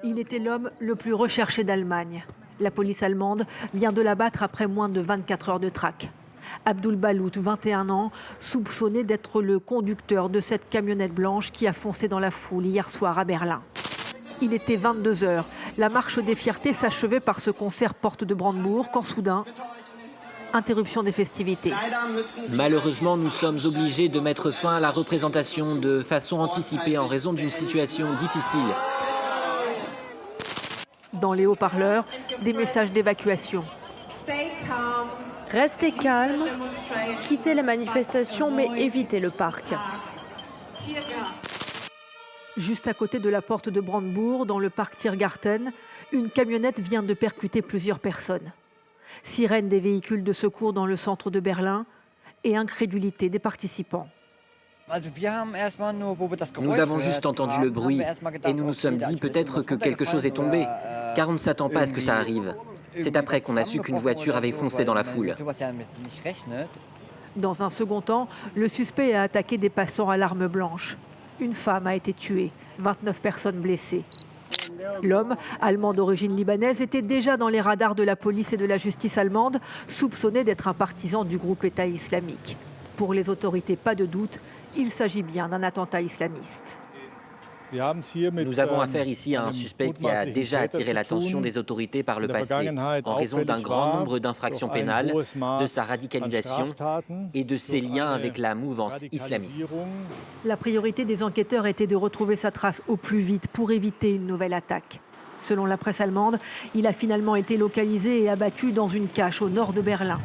Il était l'homme le plus recherché d'Allemagne. La police allemande vient de l'abattre après moins de 24 heures de traque. Abdul Balout, 21 ans, soupçonné d'être le conducteur de cette camionnette blanche qui a foncé dans la foule hier soir à Berlin. Il était 22 heures. La marche des fiertés s'achevait par ce concert porte de Brandebourg quand soudain, interruption des festivités. Malheureusement, nous sommes obligés de mettre fin à la représentation de façon anticipée en raison d'une situation difficile. Dans les haut-parleurs, des messages d'évacuation. Restez calme, quittez la manifestation mais évitez le parc. Juste à côté de la porte de Brandebourg, dans le parc Tiergarten, une camionnette vient de percuter plusieurs personnes. Sirène des véhicules de secours dans le centre de Berlin et incrédulité des participants. Nous avons juste entendu le bruit et nous nous sommes dit peut-être que quelque chose est tombé, car on ne s'attend pas à ce que ça arrive. C'est après qu'on a su qu'une voiture avait foncé dans la foule. Dans un second temps, le suspect a attaqué des passants à l'arme blanche. Une femme a été tuée, 29 personnes blessées. L'homme, allemand d'origine libanaise, était déjà dans les radars de la police et de la justice allemande, soupçonné d'être un partisan du groupe État islamique. Pour les autorités, pas de doute, il s'agit bien d'un attentat islamiste. Nous avons affaire ici à un suspect qui a déjà attiré l'attention des autorités par le passé, en raison d'un grand nombre d'infractions pénales, de sa radicalisation et de ses liens avec la mouvance islamiste. La priorité des enquêteurs était de retrouver sa trace au plus vite pour éviter une nouvelle attaque. Selon la presse allemande, il a finalement été localisé et abattu dans une cache au nord de Berlin.